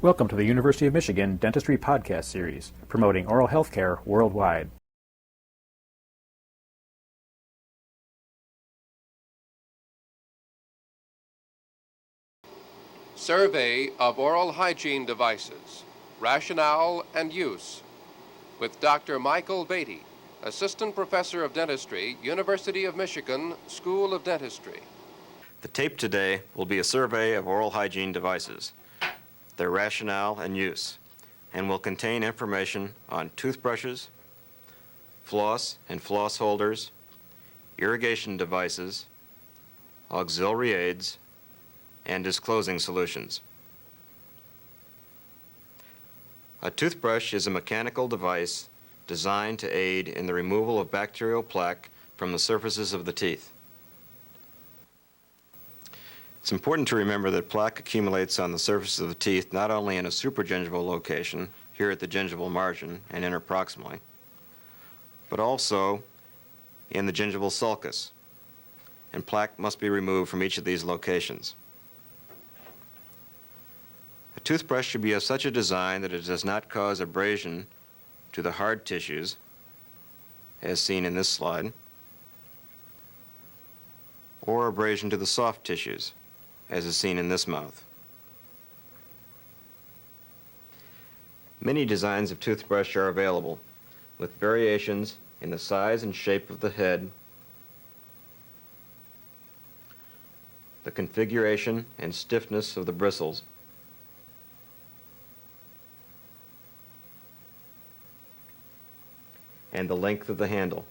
Welcome to the University of Michigan Dentistry Podcast Series, promoting oral health care worldwide. Survey of Oral Hygiene Devices, Rationale and Use, with Dr. Michael Beatty, Assistant Professor of Dentistry, University of Michigan, School of Dentistry. The tape today will be a survey of oral hygiene devices, their rationale and use, and will contain information on toothbrushes, floss and floss holders, irrigation devices, auxiliary aids, and disclosing solutions. A toothbrush is a mechanical device designed to aid in the removal of bacterial plaque from the surfaces of the teeth. It's important to remember that plaque accumulates on the surface of the teeth not only in a supragingival location, here at the gingival margin and interproximally, but also in the gingival sulcus, and plaque must be removed from each of these locations. A toothbrush should be of such a design that it does not cause abrasion to the hard tissues, as seen in this slide, or abrasion to the soft tissues, as is seen in this mouth. Many designs of toothbrush are available, with variations in the size and shape of the head, the configuration and stiffness of the bristles, and the length of the handle.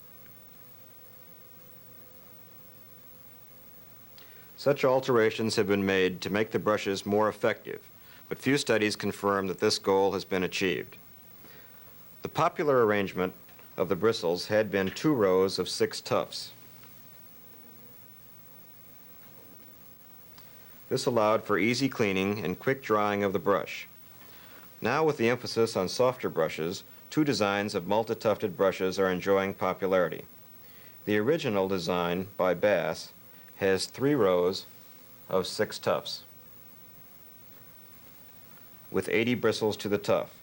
Such alterations have been made to make the brushes more effective, but few studies confirm that this goal has been achieved. The popular arrangement of the bristles had been 2 rows of 6 tufts. This allowed for easy cleaning and quick drying of the brush. Now, with the emphasis on softer brushes, 2 designs of multi-tufted brushes are enjoying popularity. The original design by Bass has 3 rows of 6 tufts with 80 bristles to the tuft.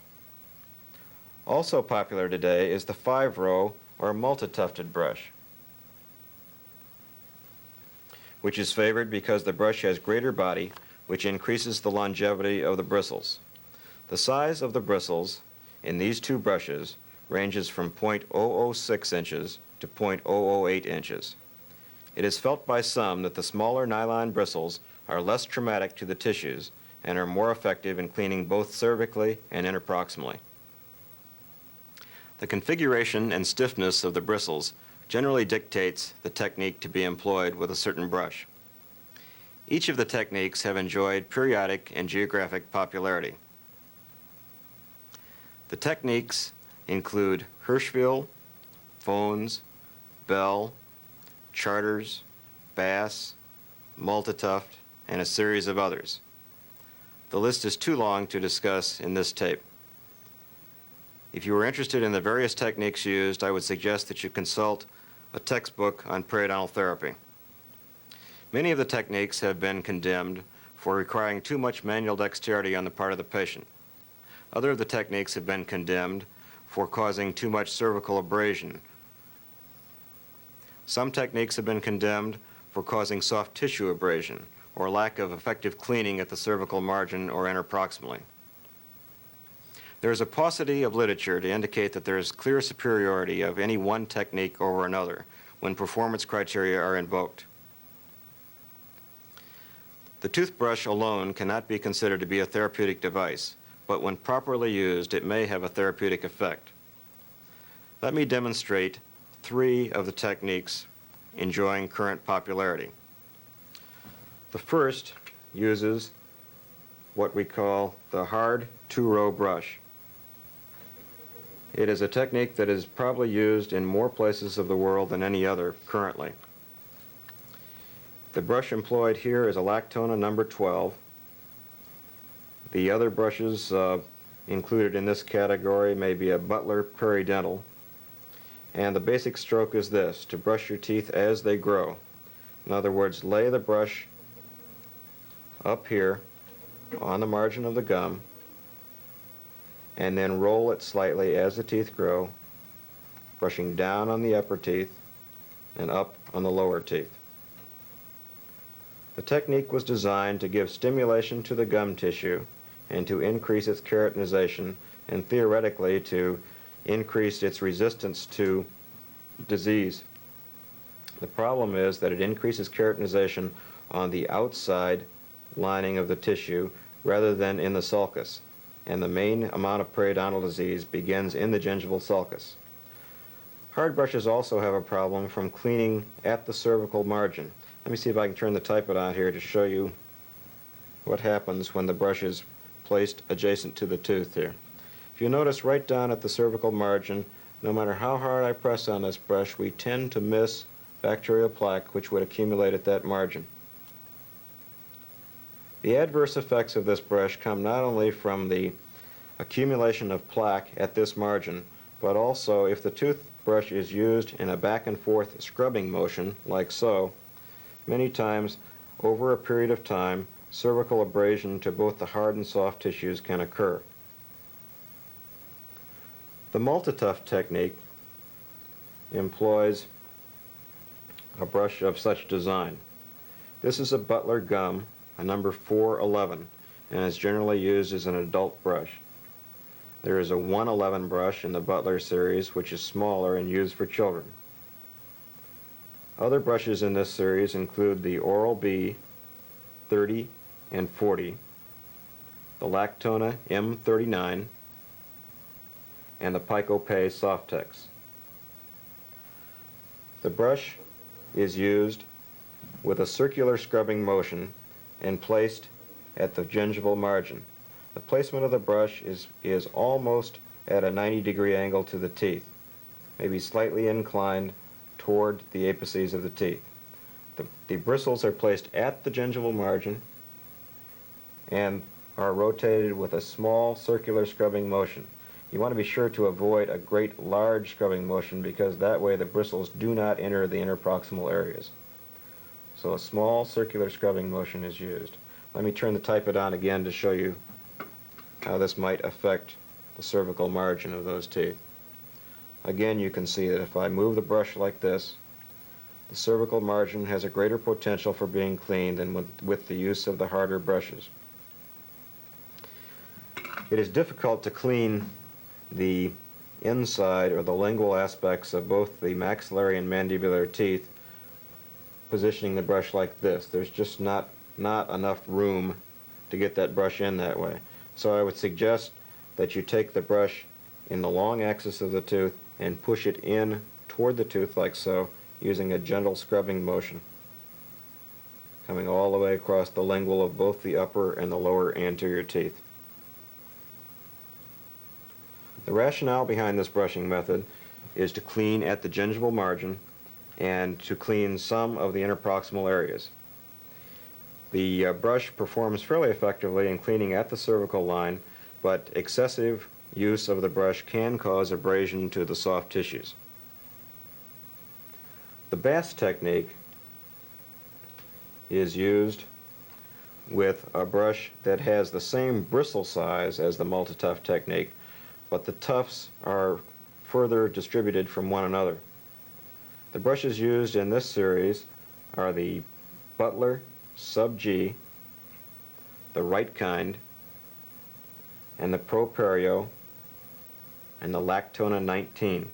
Also popular today is the 5-row or multi-tufted brush, which is favored because the brush has greater body, which increases the longevity of the bristles. The size of the bristles in these 2 brushes ranges from 0.006 inches to 0.008 inches. It is felt by some that the smaller nylon bristles are less traumatic to the tissues and are more effective in cleaning both cervically and interproximally. The configuration and stiffness of the bristles generally dictates the technique to be employed with a certain brush. Each of the techniques have enjoyed periodic and geographic popularity. The techniques include Hirschfeld, Phones, Bell, Charters, Bass, Multituft, and a series of others. The list is too long to discuss in this tape. If you are interested in the various techniques used, I would suggest that you consult a textbook on periodontal therapy. Many of the techniques have been condemned for requiring too much manual dexterity on the part of the patient. Other of the techniques have been condemned for causing too much cervical abrasion. Some techniques have been condemned for causing soft tissue abrasion or lack of effective cleaning at the cervical margin or interproximally. There is a paucity of literature to indicate that there is clear superiority of any one technique over another when performance criteria are invoked. The toothbrush alone cannot be considered to be a therapeutic device, but when properly used, it may have a therapeutic effect. Let me demonstrate 3 of the techniques enjoying current popularity. The first uses what we call the hard 2-row brush. It is a technique that is probably used in more places of the world than any other currently. The brush employed here is a Lactona number 12. The other brushes included in this category may be a Butler Prairie Dental. And the basic stroke is this: to brush your teeth as they grow. In other words, lay the brush up here on the margin of the gum and then roll it slightly as the teeth grow, brushing down on the upper teeth and up on the lower teeth. The technique was designed to give stimulation to the gum tissue and to increase its keratinization and theoretically to increase its resistance to disease. The problem is that it increases keratinization on the outside lining of the tissue rather than in the sulcus, and the main amount of periodontal disease begins in the gingival sulcus. Hard brushes also have a problem from cleaning at the cervical margin. Let me see if I can turn the typewriter on here to show you what happens when the brush is placed adjacent to the tooth here. If you notice right down at the cervical margin, no matter how hard I press on this brush, we tend to miss bacterial plaque which would accumulate at that margin. The adverse effects of this brush come not only from the accumulation of plaque at this margin, but also if the toothbrush is used in a back and forth scrubbing motion, like so, many times over a period of time, cervical abrasion to both the hard and soft tissues can occur. The multi-tuft technique employs a brush of such design. This is a Butler gum, a number 411, and is generally used as an adult brush. There is a 111 brush in the Butler series, which is smaller and used for children. Other brushes in this series include the Oral-B 30 and 40, the Lactona M39, and the Pico-Pay Softex. The brush is used with a circular scrubbing motion and placed at the gingival margin. The placement of the brush is almost at a 90-degree angle to the teeth, maybe slightly inclined toward the apices of the teeth. The bristles are placed at the gingival margin and are rotated with a small circular scrubbing motion. You want to be sure to avoid a great large scrubbing motion because that way the bristles do not enter the interproximal areas. So a small circular scrubbing motion is used. Let me turn the typewriter on again to show you how this might affect the cervical margin of those teeth. Again, you can see that if I move the brush like this, the cervical margin has a greater potential for being cleaned than with the use of the harder brushes. It is difficult to clean the inside or the lingual aspects of both the maxillary and mandibular teeth positioning the brush like this. There's just not enough room to get that brush in that way. So I would suggest that you take the brush in the long axis of the tooth and push it in toward the tooth like so, using a gentle scrubbing motion, coming all the way across the lingual of both the upper and the lower anterior teeth. The rationale behind this brushing method is to clean at the gingival margin and to clean some of the interproximal areas. The brush performs fairly effectively in cleaning at the cervical line, but excessive use of the brush can cause abrasion to the soft tissues. The Bass technique is used with a brush that has the same bristle size as the multi-tuft technique, but the tufts are further distributed from one another. The brushes used in this series are the Butler Sub G, the Right Kind, and the Pro Perio, and the Lactona 19.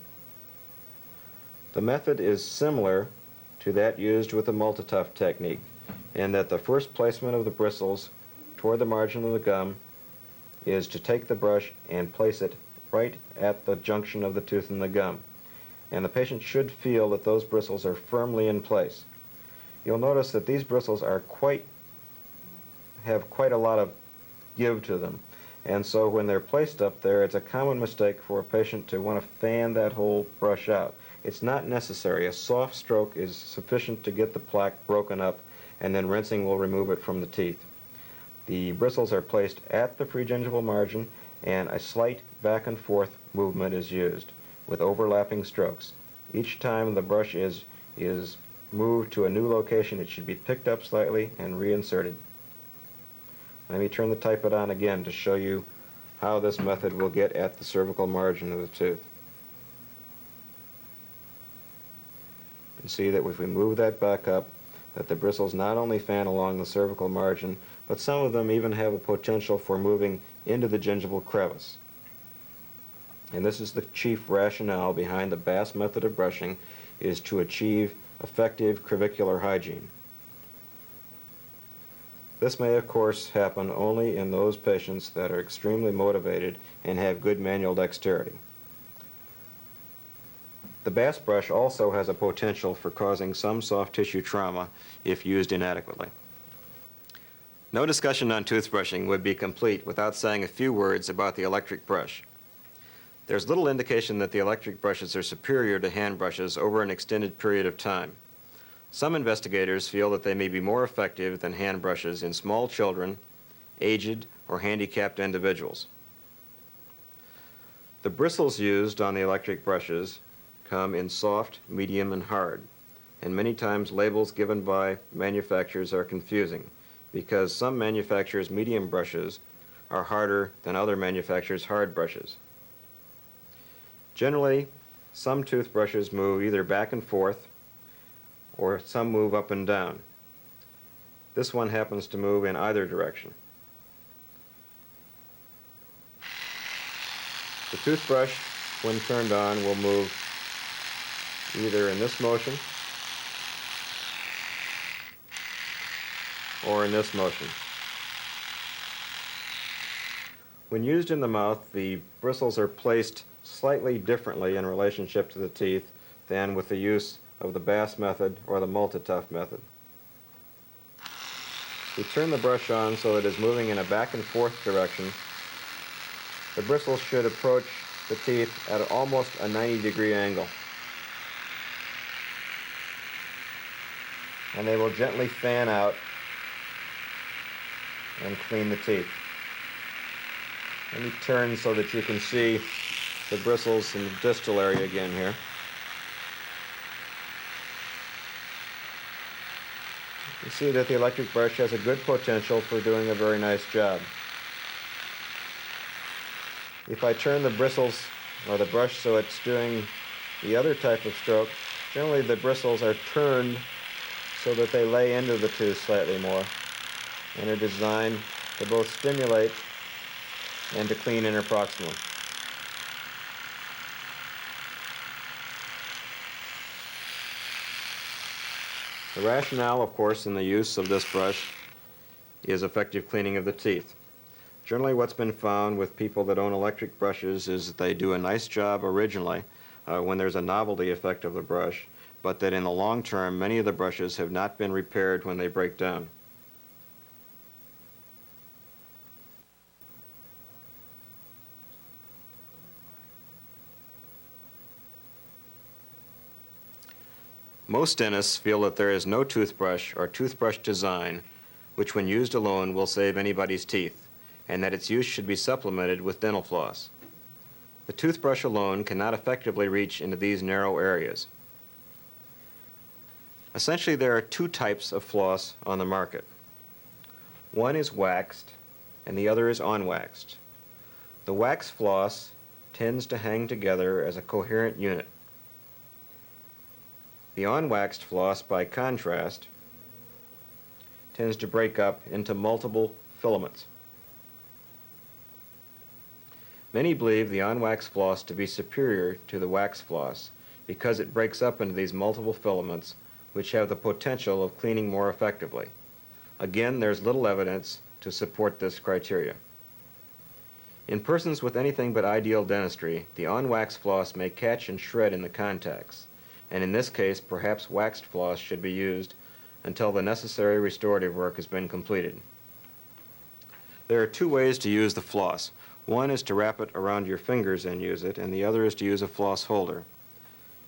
The method is similar to that used with the multi-tuft technique in that the first placement of the bristles toward the margin of the gum is to take the brush and place it right at the junction of the tooth and the gum. And the patient should feel that those bristles are firmly in place. You'll notice that these bristles are have quite a lot of give to them. And so when they're placed up there, it's a common mistake for a patient to want to fan that whole brush out. It's not necessary. A soft stroke is sufficient to get the plaque broken up, and then rinsing will remove it from the teeth. The bristles are placed at the pregingival margin, and a slight back and forth movement is used with overlapping strokes. Each time the brush is moved to a new location, it should be picked up slightly and reinserted. Let me turn the typewriter on again to show you how this method will get at the cervical margin of the tooth. You can see that if we move that back up, that the bristles not only fan along the cervical margin, but some of them even have a potential for moving into the gingival crevice. And this is the chief rationale behind the Bass method of brushing, is to achieve effective crevicular hygiene. This may of course happen only in those patients that are extremely motivated and have good manual dexterity. The Bass brush also has a potential for causing some soft tissue trauma if used inadequately. No discussion on toothbrushing would be complete without saying a few words about the electric brush. There's little indication that the electric brushes are superior to hand brushes over an extended period of time. Some investigators feel that they may be more effective than hand brushes in small children, aged, or handicapped individuals. The bristles used on the electric brushes come in soft, medium, and hard, and many times labels given by manufacturers are confusing because some manufacturers' medium brushes are harder than other manufacturers' hard brushes. Generally, some toothbrushes move either back and forth or some move up and down. This one happens to move in either direction. The toothbrush, when turned on, will move either in this motion or in this motion. When used in the mouth, the bristles are placed slightly differently in relationship to the teeth than with the use of the Bass method or the multi-tuft method. We turn the brush on so it is moving in a back and forth direction. The bristles should approach the teeth at almost a 90-degree angle. And they will gently fan out and clean the teeth. Let me turn so that you can see the bristles in the distal area again here. You see that the electric brush has a good potential for doing a very nice job. If I turn the bristles or the brush so it's doing the other type of stroke, generally the bristles are turned so that they lay into the tooth slightly more and are designed to both stimulate and to clean interproximally. The rationale, of course, in the use of this brush is effective cleaning of the teeth. Generally what's been found with people that own electric brushes is that they do a nice job originally when there's a novelty effect of the brush, but that in the long term many of the brushes have not been repaired when they break down. Most dentists feel that there is no toothbrush or toothbrush design which when used alone will save anybody's teeth, and that its use should be supplemented with dental floss. The toothbrush alone cannot effectively reach into these narrow areas. Essentially, there are two types of floss on the market. One is waxed, and the other is unwaxed. The waxed floss tends to hang together as a coherent unit. The unwaxed floss, by contrast, tends to break up into multiple filaments. Many believe the unwaxed floss to be superior to the waxed floss because it breaks up into these multiple filaments which have the potential of cleaning more effectively. Again, there's little evidence to support this criteria. In persons with anything but ideal dentistry, the unwaxed floss may catch and shred in the contacts, and in this case, perhaps waxed floss should be used until the necessary restorative work has been completed. There are two ways to use the floss. One is to wrap it around your fingers and use it, and the other is to use a floss holder.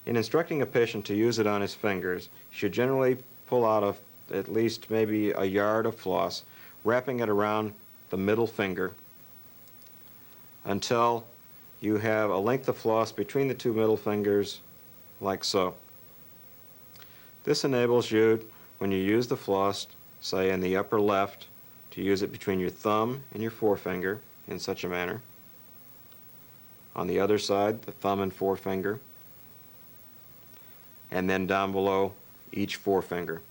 In instructing a patient to use it on his fingers, you should generally pull out at least maybe a yard of floss, wrapping it around the middle finger until you have a length of floss between the two middle fingers, like so. This enables you, when you use the floss, say in the upper left, to use it between your thumb and your forefinger in such a manner. On the other side, the thumb and forefinger, and then down below each forefinger.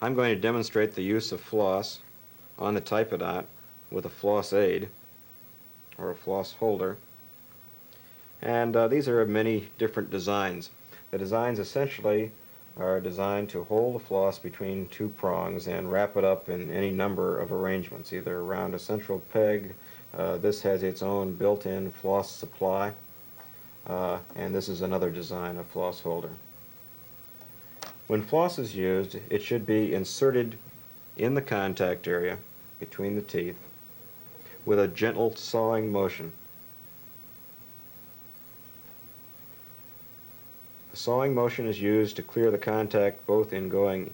I'm going to demonstrate the use of floss on the typodont with a floss aid or a floss holder. And these are of many different designs. The designs essentially are designed to hold the floss between two prongs and wrap it up in any number of arrangements, either around a central peg. This has its own built-in floss supply, and this is another design of floss holder. When floss is used, it should be inserted in the contact area between the teeth with a gentle sawing motion. The sawing motion is used to clear the contact both in going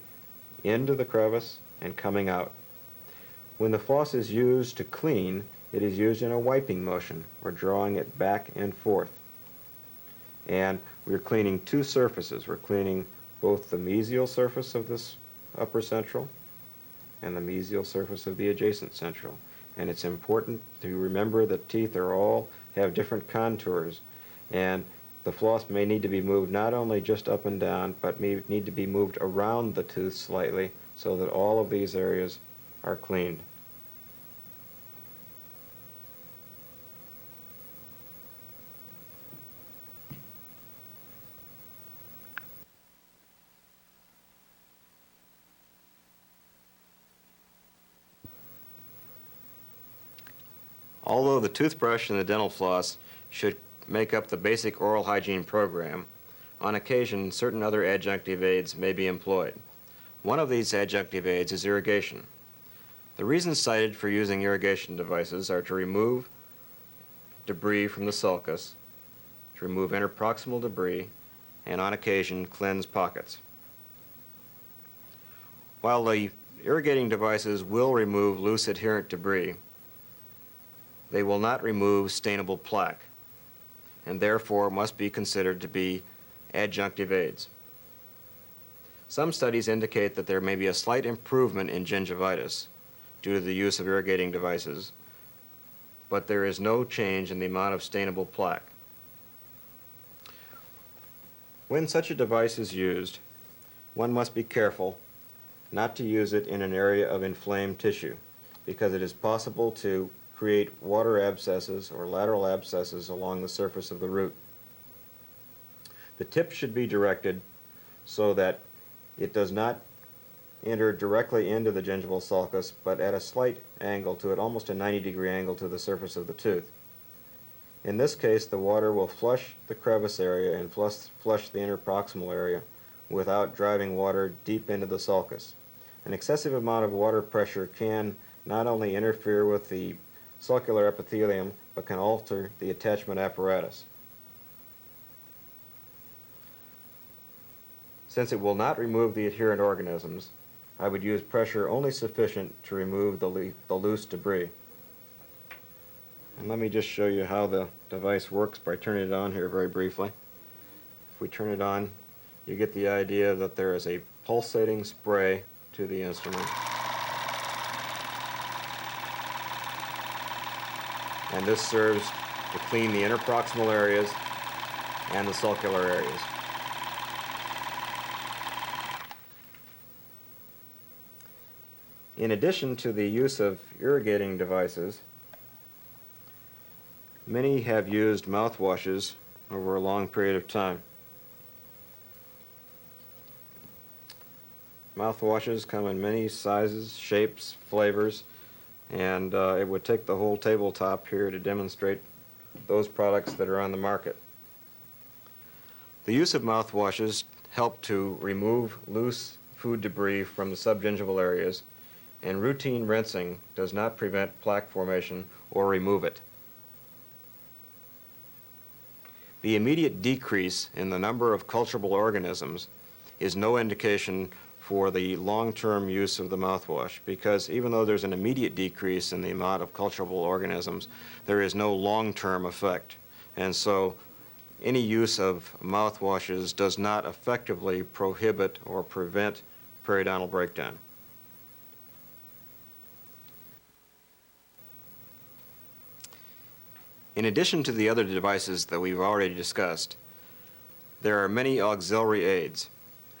into the crevice and coming out. When the floss is used to clean, it is used in a wiping motion, or drawing it back and forth. And we're cleaning two surfaces. We're cleaning both the mesial surface of this upper central and the mesial surface of the adjacent central. And it's important to remember that teeth have different contours, and the floss may need to be moved not only just up and down, but may need to be moved around the tooth slightly so that all of these areas are cleaned. Although the toothbrush and the dental floss should make up the basic oral hygiene program, on occasion certain other adjunctive aids may be employed. One of these adjunctive aids is irrigation. The reasons cited for using irrigation devices are to remove debris from the sulcus, to remove interproximal debris, and on occasion cleanse pockets. While the irrigating devices will remove loose adherent debris, they will not remove stainable plaque, and therefore must be considered to be adjunctive aids. Some studies indicate that there may be a slight improvement in gingivitis due to the use of irrigating devices, but there is no change in the amount of stainable plaque. When such a device is used, one must be careful not to use it in an area of inflamed tissue, because it is possible to create water abscesses or lateral abscesses along the surface of the root. The tip should be directed so that it does not enter directly into the gingival sulcus, but at a slight angle to it, almost a 90-degree angle to the surface of the tooth. In this case, the water will flush the crevice area and flush the interproximal area without driving water deep into the sulcus. An excessive amount of water pressure can not only interfere with the sulcular epithelium, but can alter the attachment apparatus. Since it will not remove the adherent organisms, I would use pressure only sufficient to remove the loose debris. And let me just show you how the device works by turning it on here very briefly. If we turn it on, you get the idea that there is a pulsating spray to the instrument. And this serves to clean the interproximal areas and the sulcular areas. In addition to the use of irrigating devices, many have used mouthwashes over a long period of time. Mouthwashes come in many sizes, shapes, flavors, and it would take the whole tabletop here to demonstrate those products that are on the market. The use of mouthwashes help to remove loose food debris from the subgingival areas, and routine rinsing does not prevent plaque formation or remove it. The immediate decrease in the number of culturable organisms is no indication for the long-term use of the mouthwash, because even though there's an immediate decrease in the amount of culturable organisms, there is no long-term effect. And so any use of mouthwashes does not effectively prohibit or prevent periodontal breakdown. In addition to the other devices that we've already discussed, there are many auxiliary aids,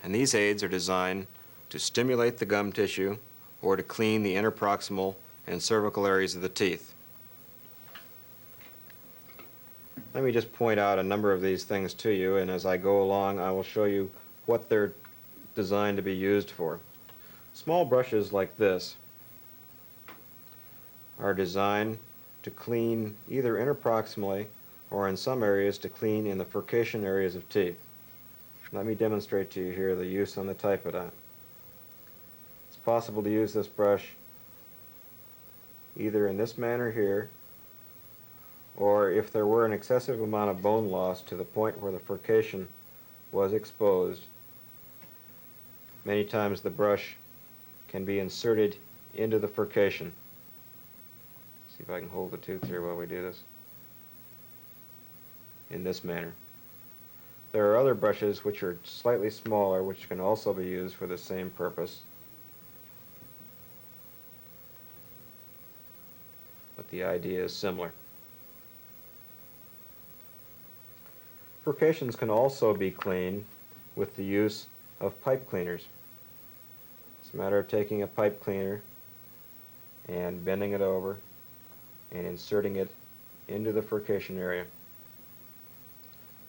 and these aids are designed to stimulate the gum tissue or to clean the interproximal and cervical areas of the teeth. Let me just point out a number of these things to you, and as I go along I will show you what they're designed to be used for. Small brushes like this are designed to clean either interproximally or in some areas to clean in the furcation areas of teeth. Let me demonstrate to you here the use on the Typodont. It's possible to use this brush either in this manner here, or if there were an excessive amount of bone loss to the point where the furcation was exposed, many times the brush can be inserted into the furcation. See if I can hold the tooth here while we do this. In this manner. There are other brushes which are slightly smaller which can also be used for the same purpose. But the idea is similar. Furcations can also be cleaned with the use of pipe cleaners. It's a matter of taking a pipe cleaner and bending it over and inserting it into the furcation area.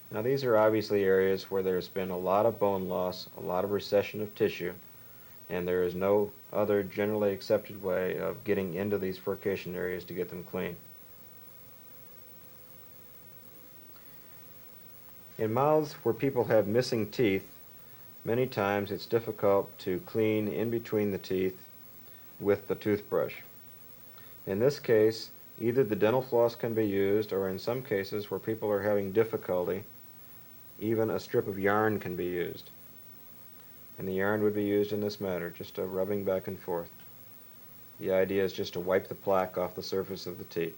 Now these are obviously areas where there's been a lot of bone loss, a lot of recession of tissue, and there is no other generally accepted way of getting into these furcation areas to get them clean. In mouths where people have missing teeth, many times it's difficult to clean in between the teeth with the toothbrush. In this case, either the dental floss can be used, or in some cases where people are having difficulty, even a strip of yarn can be used. And the yarn would be used in this manner, just a rubbing back and forth. The idea is just to wipe the plaque off the surface of the teeth.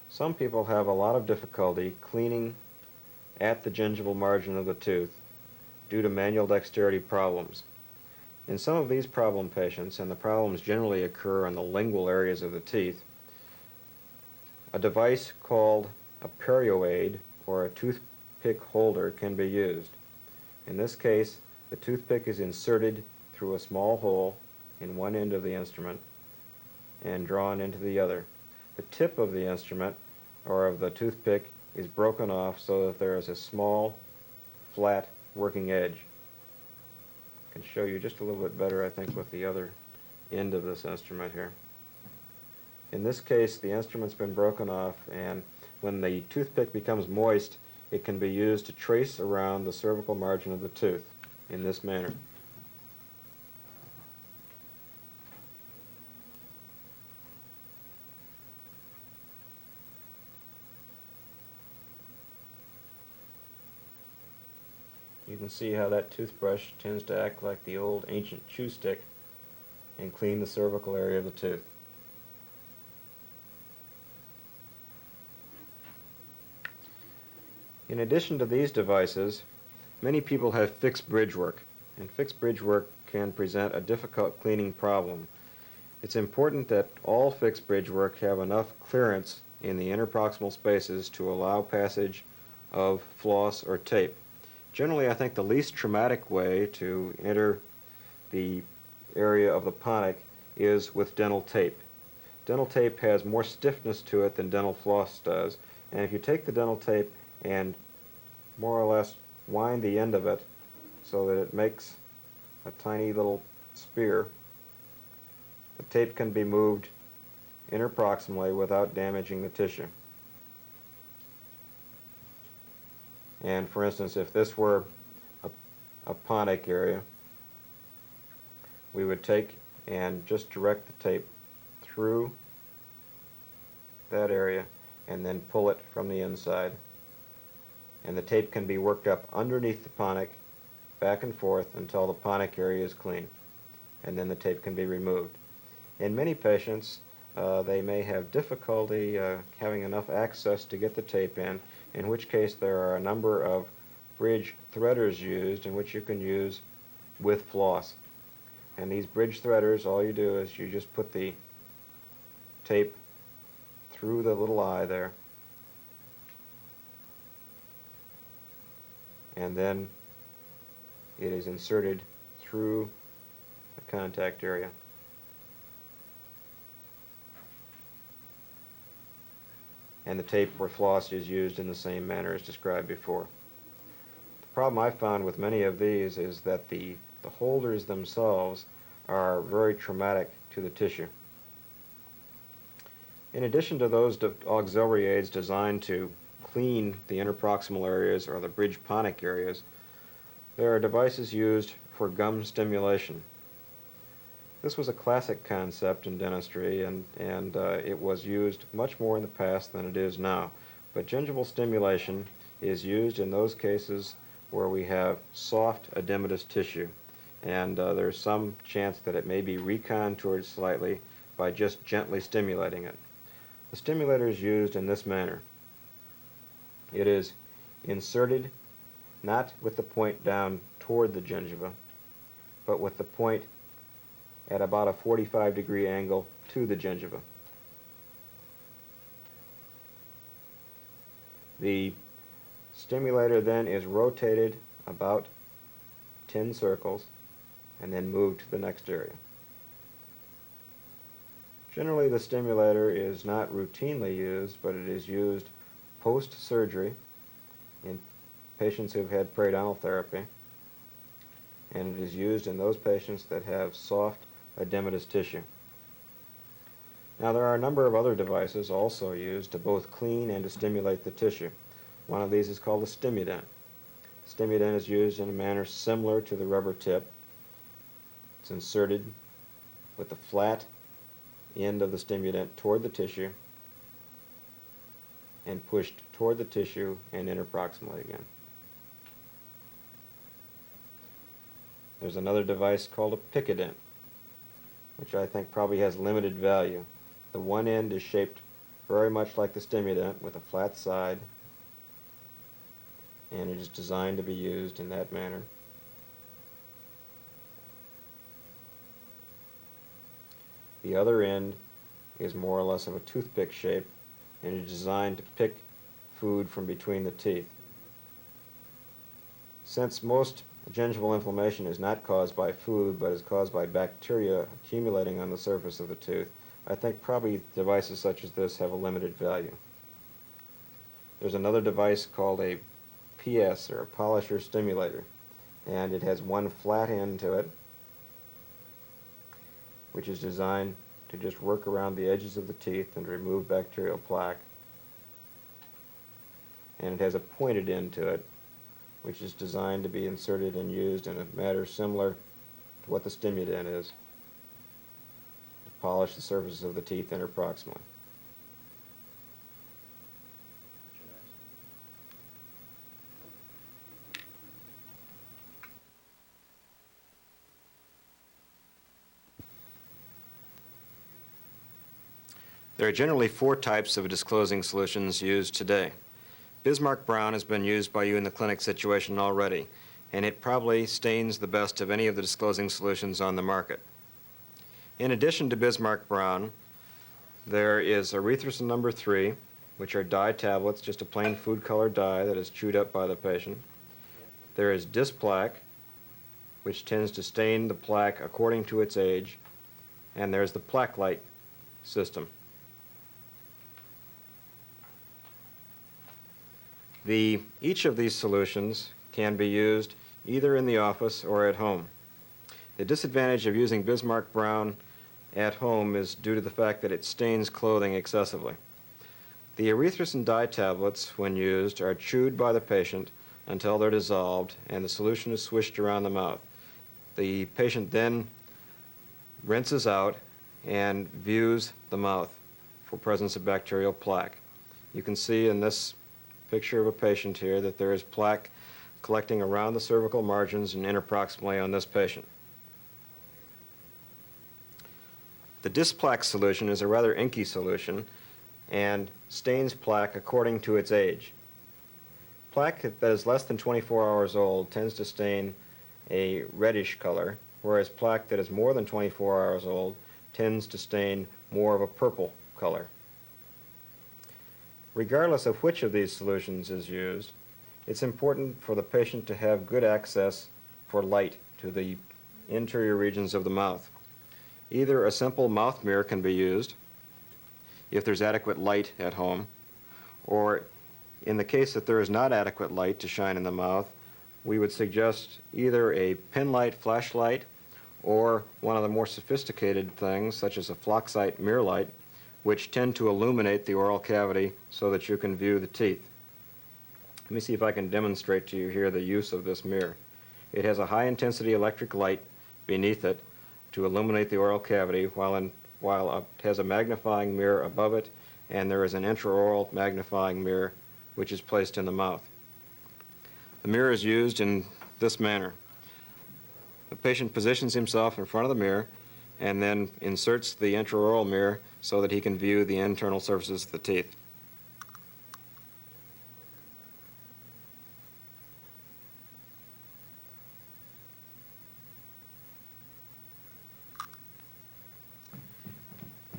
Some people have a lot of difficulty cleaning at the gingival margin of the tooth due to manual dexterity problems. In some of these problem patients, and the problems generally occur on the lingual areas of the teeth, a device called a perioaid or a toothpick holder can be used. In this case, the toothpick is inserted through a small hole in one end of the instrument and drawn into the other. The tip of the instrument or of the toothpick is broken off so that there is a small, flat working edge. I can show you just a little bit better, I think, with the other end of this instrument here. In this case, the instrument's been broken off, and when the toothpick becomes moist, it can be used to trace around the cervical margin of the tooth in this manner. You can see how that toothbrush tends to act like the old ancient chew stick and clean the cervical area of the tooth. In addition to these devices, many people have fixed bridge work, and fixed bridge work can present a difficult cleaning problem. It's important that all fixed bridge work have enough clearance in the interproximal spaces to allow passage of floss or tape. Generally, I think the least traumatic way to enter the area of the ponic is with dental tape. Dental tape has more stiffness to it than dental floss does, and if you take the dental tape and more or less wind the end of it so that it makes a tiny little spear, the tape can be moved interproximally without damaging the tissue. And for instance, if this were a ponic area, we would take and just direct the tape through that area and then pull it from the inside. And the tape can be worked up underneath the ponic, back and forth until the ponic area is clean, and then the tape can be removed. In many patients, they may have difficulty having enough access to get the tape in which case there are a number of bridge threaders used, in which you can use with floss. And these bridge threaders, all you do is you just put the tape through the little eye there, and then it is inserted through the contact area. And the tape for floss is used in the same manner as described before. The problem I've found with many of these is that the holders themselves are very traumatic to the tissue. In addition to those auxiliary aids designed to clean the interproximal areas or the bridge ponic areas, there are devices used for gum stimulation. This was a classic concept in dentistry, and it was used much more in the past than it is now. But gingival stimulation is used in those cases where we have soft edematous tissue, and there's some chance that it may be recontoured slightly by just gently stimulating it. The stimulator is used in this manner. It is inserted not with the point down toward the gingiva, but with the point at about a 45-degree angle to the gingiva. The stimulator then is rotated about 10 circles and then moved to the next area. Generally, the stimulator is not routinely used, but it is used post-surgery in patients who have had periodontal therapy, and it is used in those patients that have soft edematous tissue. Now, there are a number of other devices also used to both clean and to stimulate the tissue. One of these is called a stimudent. Stimudent is used in a manner similar to the rubber tip. It's inserted with the flat end of the stimudent toward the tissue and pushed toward the tissue and interproximally again. There's another device called a picodent, which I think probably has limited value. The one end is shaped very much like the stimudent with a flat side, and it is designed to be used in that manner. The other end is more or less of a toothpick shape, and is designed to pick food from between the teeth. Since most gingival inflammation is not caused by food, but is caused by bacteria accumulating on the surface of the tooth, I think probably devices such as this have a limited value. There's another device called a PS, or a polisher stimulator, and it has one flat end to it, which is designed to just work around the edges of the teeth and remove bacterial plaque. And it has a pointed end to it, which is designed to be inserted and used in a manner similar to what the stimudent is, to polish the surfaces of the teeth interproximally. There are generally 4 types of disclosing solutions used today. Bismarck Brown has been used by you in the clinic situation already, and it probably stains the best of any of the disclosing solutions on the market. In addition to Bismarck Brown, there is erythrocin number 3, which are dye tablets, just a plain food color dye that is chewed up by the patient. There is Displaque, which tends to stain the plaque according to its age, and there's the Plaque Light system. Each of these solutions can be used either in the office or at home. The disadvantage of using Bismarck Brown at home is due to the fact that it stains clothing excessively. The erythrocin dye tablets, when used, are chewed by the patient until they're dissolved and the solution is swished around the mouth. The patient then rinses out and views the mouth for presence of bacterial plaque. You can see in this picture of a patient here that there is plaque collecting around the cervical margins and interproximally on this patient. The Displaque solution is a rather inky solution and stains plaque according to its age. Plaque that is less than 24 hours old tends to stain a reddish color, whereas plaque that is more than 24 hours old tends to stain more of a purple color. Regardless of which of these solutions is used, it's important for the patient to have good access for light to the interior regions of the mouth. Either a simple mouth mirror can be used if there's adequate light at home, or in the case that there is not adequate light to shine in the mouth, we would suggest either a pin light flashlight or one of the more sophisticated things, such as a Flossing mirror light, which tend to illuminate the oral cavity so that you can view the teeth. Let me see if I can demonstrate to you here the use of this mirror. It has a high-intensity electric light beneath it to illuminate the oral cavity, while it has a magnifying mirror above it, and there is an intraoral magnifying mirror which is placed in the mouth. The mirror is used in this manner. The patient positions himself in front of the mirror and then inserts the intraoral mirror so that he can view the internal surfaces of the teeth.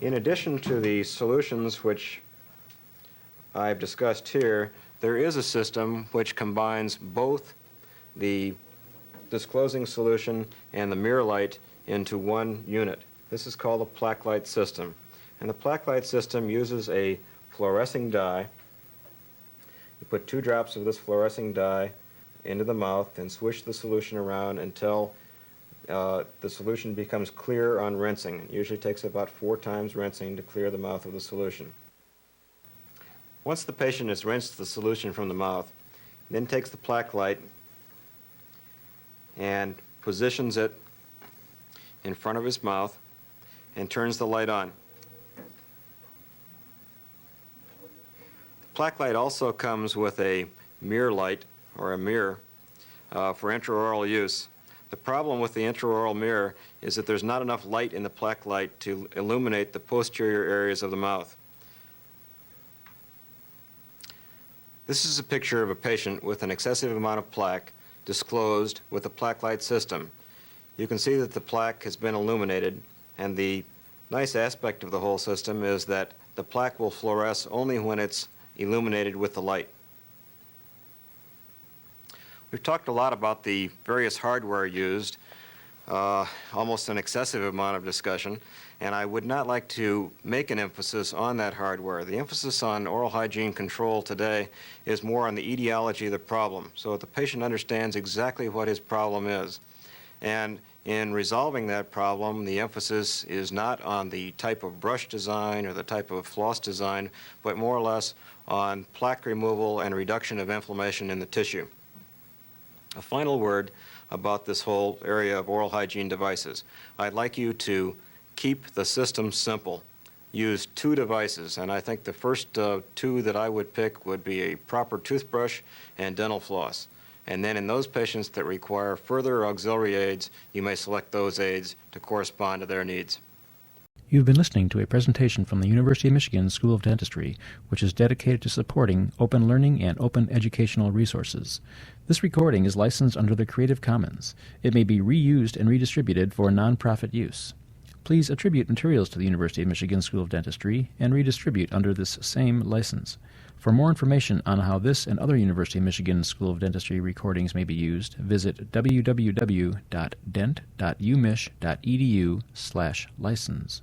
In addition to the solutions which I've discussed here, there is a system which combines both the disclosing solution and the mirror light into one unit. This is called a plaque light system. And the plaque light system uses a fluorescing dye. You put 2 drops of this fluorescing dye into the mouth and swish the solution around until the solution becomes clear on rinsing. It usually takes about 4 times rinsing to clear the mouth of the solution. Once the patient has rinsed the solution from the mouth, he then takes the plaque light and positions it in front of his mouth and turns the light on. The plaque light also comes with a mirror light, or a mirror, for intraoral use. The problem with the intraoral mirror is that there's not enough light in the plaque light to illuminate the posterior areas of the mouth. This is a picture of a patient with an excessive amount of plaque disclosed with a plaque light system. You can see that the plaque has been illuminated, and the nice aspect of the whole system is that the plaque will fluoresce only when it's illuminated with the light. We've talked a lot about the various hardware used, almost an excessive amount of discussion, and I would not like to make an emphasis on that hardware. The emphasis on oral hygiene control today is more on the etiology of the problem, so that the patient understands exactly what his problem is. And in resolving that problem, the emphasis is not on the type of brush design or the type of floss design, but more or less on plaque removal and reduction of inflammation in the tissue. A final word about this whole area of oral hygiene devices. I'd like you to keep the system simple. Use 2 devices, and I think the first 2 that I would pick would be a proper toothbrush and dental floss. And then in those patients that require further auxiliary aids, you may select those aids to correspond to their needs. You've been listening to a presentation from the University of Michigan School of Dentistry, which is dedicated to supporting open learning and open educational resources. This recording is licensed under the Creative Commons. It may be reused and redistributed for nonprofit use. Please attribute materials to the University of Michigan School of Dentistry and redistribute under this same license. For more information on how this and other University of Michigan School of Dentistry recordings may be used, visit www.dent.umich.edu/license.